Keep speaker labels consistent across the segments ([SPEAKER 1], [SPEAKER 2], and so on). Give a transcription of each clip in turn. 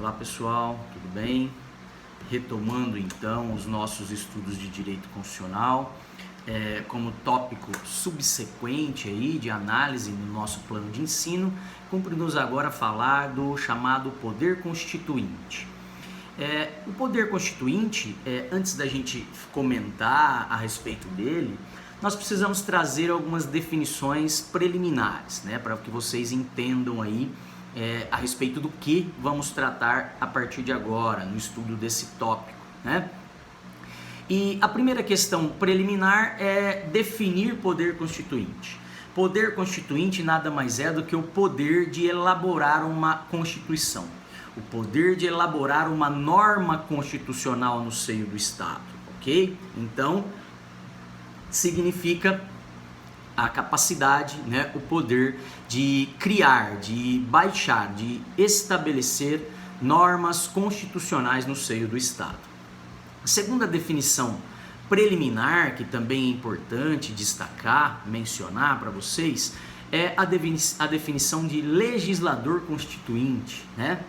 [SPEAKER 1] Olá pessoal, tudo bem? Retomando então os nossos estudos de direito constitucional, como tópico subsequente aí de análise no nosso plano de ensino, cumpre-nos agora falar do chamado poder constituinte. O poder constituinte, antes da gente comentar a respeito dele, nós precisamos trazer algumas definições preliminares, né, para que vocês entendam aí a respeito do que vamos tratar a partir de agora, no estudo desse tópico, né? E a primeira questão preliminar é definir poder constituinte. Poder constituinte nada mais é do que o poder de elaborar uma Constituição, o poder de elaborar uma norma constitucional no seio do Estado, ok? Então, significa a capacidade, né, o poder de criar, de baixar, de estabelecer normas constitucionais no seio do Estado. A segunda definição preliminar, que também é importante destacar, mencionar para vocês, é a definição de legislador constituinte, né?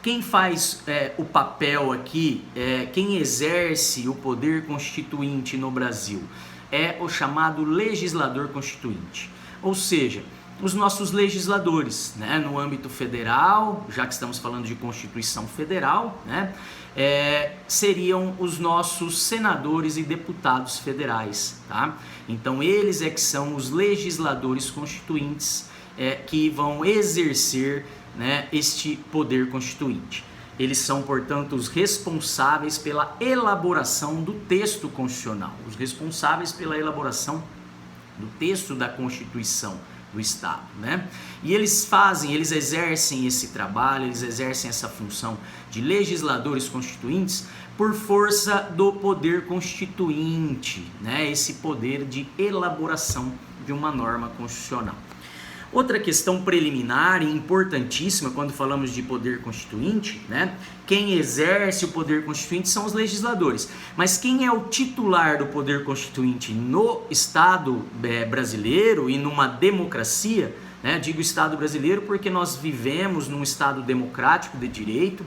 [SPEAKER 1] Quem faz o papel aqui, quem exerce o poder constituinte no Brasil, é o chamado legislador constituinte, ou seja, os nossos legisladores, né, no âmbito federal, já que estamos falando de Constituição Federal, né, seriam os nossos senadores e deputados federais, tá? Então eles é que são os legisladores constituintes que vão exercer, né, este poder constituinte. Eles são, portanto, os responsáveis pela elaboração do texto constitucional, os responsáveis pela elaboração do texto da Constituição do Estado, né? E eles exercem esse trabalho, eles exercem essa função de legisladores constituintes por força do poder constituinte, né? Esse poder de elaboração de uma norma constitucional. Outra questão preliminar e importantíssima quando falamos de poder constituinte, né? Quem exerce o poder constituinte são os legisladores. Mas quem é o titular do poder constituinte no Estado brasileiro e numa democracia, né? Digo Estado brasileiro porque nós vivemos num Estado democrático de direito,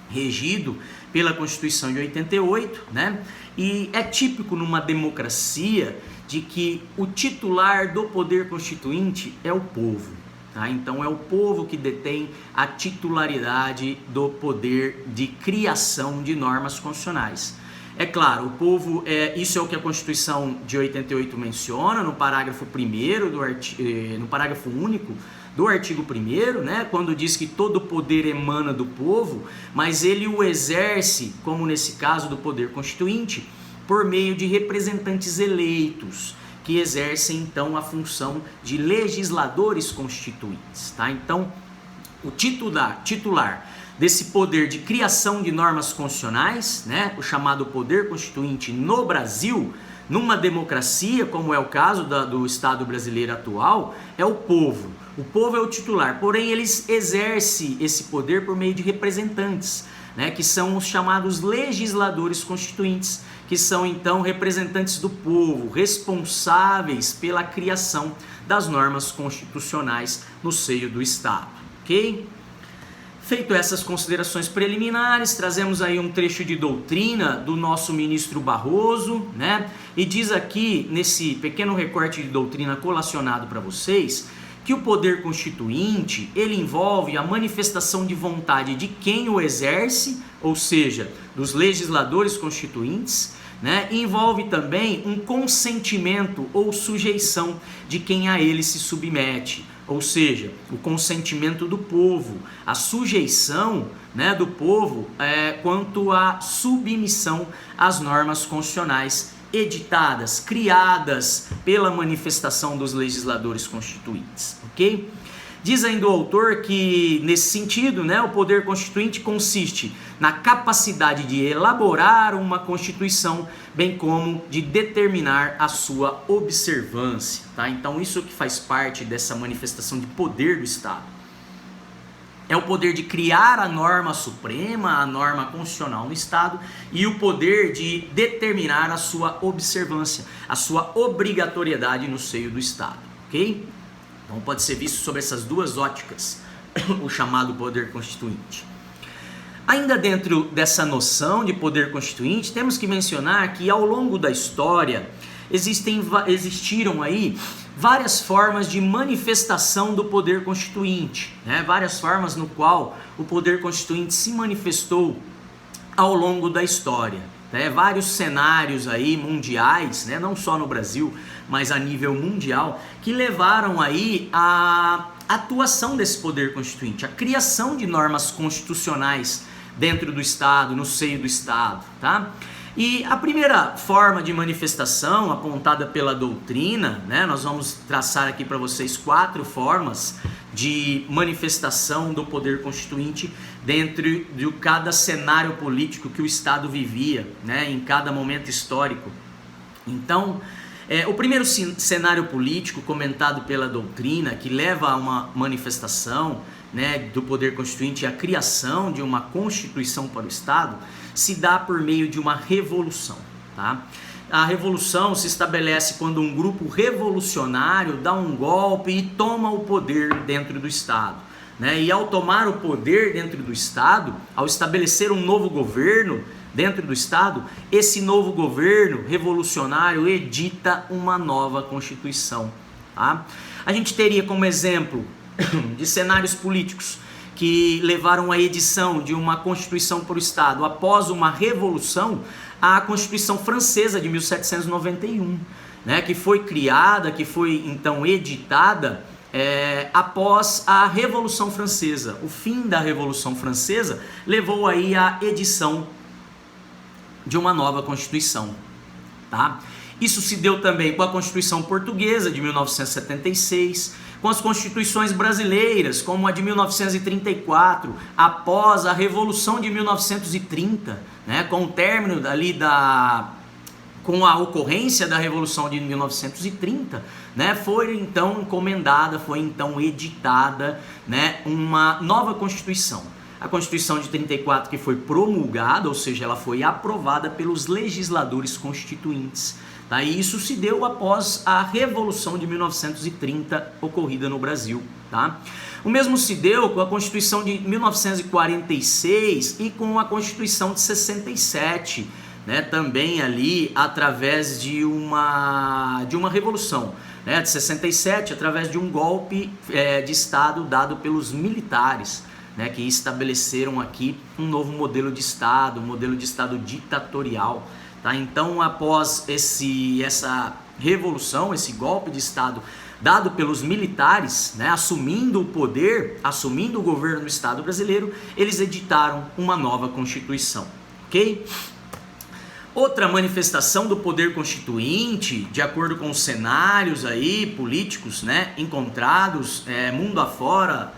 [SPEAKER 1] regido pela Constituição de 88, né? E é típico numa democracia de que o titular do poder constituinte é o povo, tá? Então é o povo que detém a titularidade do poder de criação de normas constitucionais. É claro, o povo, isso é o que a Constituição de 88 menciona no parágrafo 1º, no parágrafo único do artigo 1º, né, quando diz que todo poder emana do povo, mas ele o exerce, como nesse caso do poder constituinte, por meio de representantes eleitos, que exercem então a função de legisladores constituintes, tá? Então, o titular desse poder de criação de normas constitucionais, né, o chamado poder constituinte no Brasil, numa democracia, como é o caso do Estado brasileiro atual, é o povo. O povo é o titular, porém eles exercem esse poder por meio de representantes, né, que são os chamados legisladores constituintes, que são então representantes do povo, responsáveis pela criação das normas constitucionais no seio do Estado, ok? Feito essas considerações preliminares, trazemos aí um trecho de doutrina do nosso ministro Barroso, né? E diz aqui, nesse pequeno recorte de doutrina colacionado para vocês, que o poder constituinte, ele envolve a manifestação de vontade de quem o exerce, ou seja, dos legisladores constituintes, né? E envolve também um consentimento ou sujeição de quem a ele se submete, ou seja, o consentimento do povo, a sujeição, né, do povo quanto à submissão às normas constitucionais editadas, criadas pela manifestação dos legisladores constituintes, ok? Diz ainda o autor que, nesse sentido, né, o poder constituinte consiste na capacidade de elaborar uma Constituição, bem como de determinar a sua observância, tá? Então, isso que faz parte dessa manifestação de poder do Estado. É o poder de criar a norma suprema, a norma constitucional no Estado, e o poder de determinar a sua observância, a sua obrigatoriedade no seio do Estado, ok? Então pode ser visto sob essas duas óticas, o chamado poder constituinte. Ainda dentro dessa noção de poder constituinte, temos que mencionar que ao longo da história existiram aí várias formas de manifestação do poder constituinte, né? Várias formas no qual o poder constituinte se manifestou ao longo da história, né? Vários cenários aí mundiais, né? Não só no Brasil, mas a nível mundial, que levaram aí a atuação desse poder constituinte, a criação de normas constitucionais dentro do Estado, no seio do Estado, tá? E a primeira forma de manifestação apontada pela doutrina, né? Nós vamos traçar aqui para vocês 4 formas de manifestação do poder constituinte dentro de cada cenário político que o Estado vivia, né? Em cada momento histórico. Então, o primeiro cenário político comentado pela doutrina, que leva a uma manifestação, né, do poder constituinte e a criação de uma constituição para o Estado, se dá por meio de uma revolução, tá? A revolução se estabelece quando um grupo revolucionário dá um golpe e toma o poder dentro do Estado, né? E ao tomar o poder dentro do Estado, ao estabelecer um novo governo dentro do Estado, esse novo governo revolucionário edita uma nova Constituição, tá? A gente teria como exemplo de cenários políticos que levaram à edição de uma Constituição para o Estado após uma revolução, a Constituição Francesa de 1791, né, que foi criada, que foi então editada após a Revolução Francesa. O fim da Revolução Francesa levou aí à edição de uma nova Constituição, tá? Isso se deu também com a Constituição Portuguesa de 1976, com as constituições brasileiras, como a de 1934, após a Revolução de 1930, né, com o término ali com a ocorrência da Revolução de 1930, né, foi então encomendada, foi então editada, né, uma nova Constituição. A Constituição de 34 que foi promulgada, ou seja, ela foi aprovada pelos legisladores constituintes. Tá? E isso se deu após a Revolução de 1930 ocorrida no Brasil. Tá? O mesmo se deu com a Constituição de 1946 e com a Constituição de 67, né? Também ali através de uma revolução, né? De 67, através de um golpe de Estado dado pelos militares, né? Que estabeleceram aqui um novo modelo de Estado, um modelo de Estado ditatorial. Tá? Então, após essa revolução, esse golpe de Estado dado pelos militares, né, assumindo o poder, assumindo o governo do Estado brasileiro, eles editaram uma nova Constituição, ok? Outra manifestação do poder constituinte, de acordo com os cenários aí políticos, né, encontrados mundo afora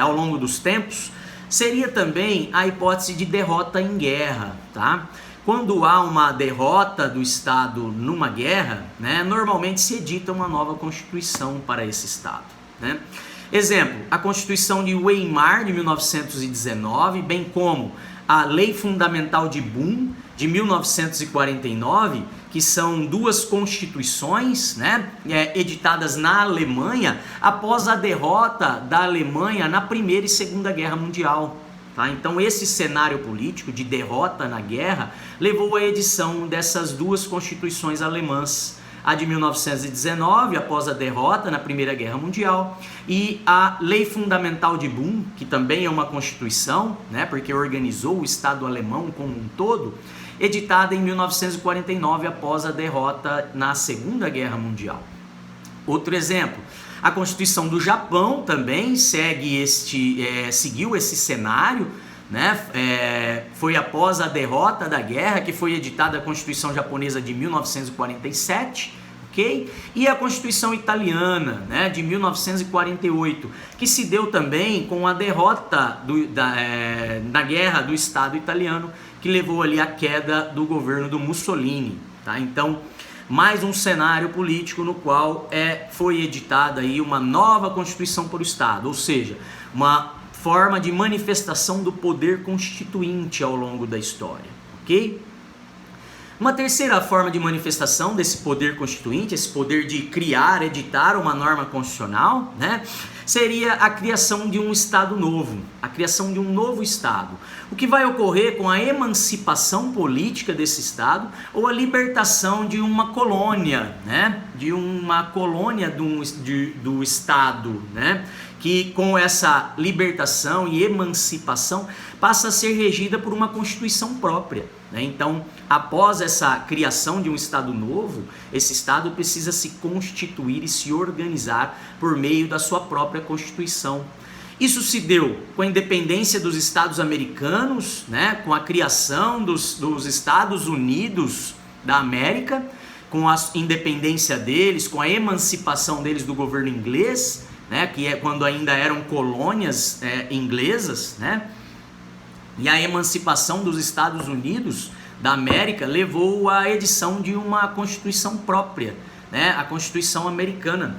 [SPEAKER 1] ao longo dos tempos, seria também a hipótese de derrota em guerra, tá? Quando há uma derrota do Estado numa guerra, né, normalmente se edita uma nova Constituição para esse Estado, né? Exemplo, a Constituição de Weimar de 1919, bem como a Lei Fundamental de Bonn de 1949, que são duas constituições, né, editadas na Alemanha após a derrota da Alemanha na Primeira e Segunda Guerra Mundial. Tá? Então esse cenário político de derrota na guerra levou à edição dessas duas constituições alemãs, a de 1919, após a derrota na Primeira Guerra Mundial, e a Lei Fundamental de Bonn, que também é uma constituição, né, porque organizou o Estado alemão como um todo, editada em 1949, após a derrota na Segunda Guerra Mundial. Outro exemplo, a Constituição do Japão também seguiu esse cenário, né? Foi após a derrota da guerra que foi editada a Constituição japonesa de 1947, ok? E a Constituição italiana, né, de 1948, que se deu também com a derrota da guerra do Estado italiano, que levou ali à queda do governo do Mussolini, tá? Então, mais um cenário político no qual foi editada aí uma nova Constituição para o Estado, ou seja, uma forma de manifestação do poder constituinte ao longo da história, ok? Uma terceira forma de manifestação desse poder constituinte, esse poder de criar, editar uma norma constitucional, né, seria a criação de um Estado novo, a criação de um novo Estado. O que vai ocorrer com a emancipação política desse Estado ou a libertação de uma colônia, né? De uma colônia do Estado, né? Que com essa libertação e emancipação passa a ser regida por uma Constituição própria, né? Então, após essa criação de um Estado novo, esse Estado precisa se constituir e se organizar por meio da sua própria Constituição. Isso se deu com a independência dos Estados americanos, né? Com a criação dos Estados Unidos da América, com a independência deles, com a emancipação deles do governo inglês, né? Que é quando ainda eram colônias inglesas, né? E a emancipação dos Estados Unidos da América levou à edição de uma Constituição própria, né? A Constituição Americana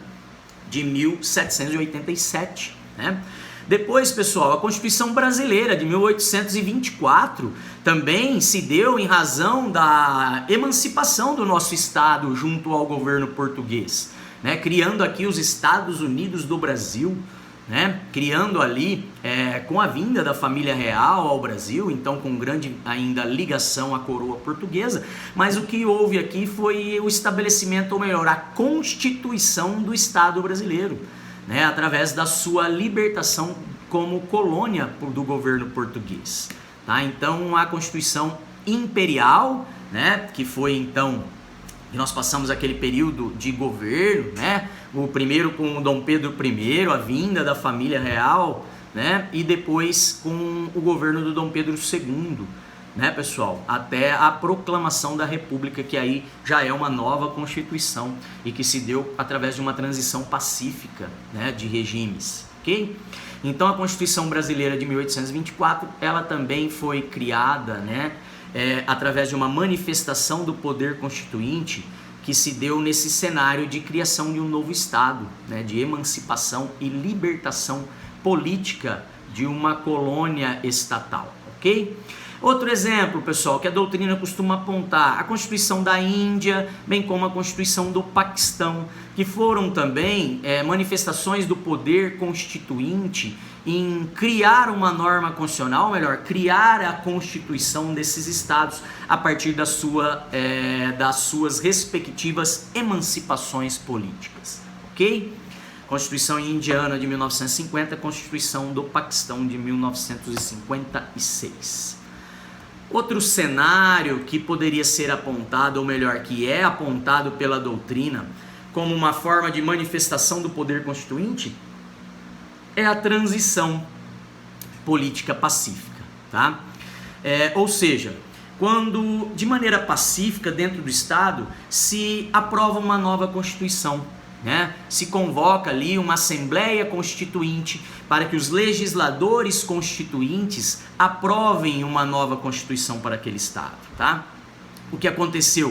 [SPEAKER 1] de 1787, né? Depois, pessoal, a Constituição Brasileira de 1824 também se deu em razão da emancipação do nosso Estado junto ao governo português, né? Criando aqui os Estados Unidos do Brasil, né? Criando ali, com a vinda da família real ao Brasil, então com grande ainda ligação à coroa portuguesa, mas o que houve aqui foi o estabelecimento, ou melhor, a constituição do Estado brasileiro, né? Através da sua libertação como colônia do governo português, tá? Então a Constituição Imperial, né? Que foi então, que nós passamos aquele período de governo, né? O primeiro com o Dom Pedro I, a vinda da família real, né? E depois com o governo do Dom Pedro II, né, pessoal? Até a proclamação da República, que aí já é uma nova Constituição e que se deu através de uma transição pacífica, né, de regimes, ok? Então a Constituição Brasileira de 1824, ela também foi criada, né, através de uma manifestação do poder constituinte que se deu nesse cenário de criação de um novo Estado, né, de emancipação e libertação política de uma colônia estatal, ok? Outro exemplo, pessoal, que a doutrina costuma apontar, a Constituição da Índia, bem como a Constituição do Paquistão, que foram também manifestações do poder constituinte em criar uma norma constitucional, ou melhor, criar a Constituição desses estados a partir das suas respectivas emancipações políticas, ok? Constituição indiana de 1950, Constituição do Paquistão de 1956. Outro cenário que poderia ser apontado, ou melhor, que é apontado pela doutrina como uma forma de manifestação do poder constituinte, é a transição política pacífica, tá? Ou seja, quando de maneira pacífica dentro do Estado se aprova uma nova Constituição, né? Se convoca ali uma Assembleia Constituinte para que os legisladores constituintes aprovem uma nova Constituição para aquele Estado, tá? O que aconteceu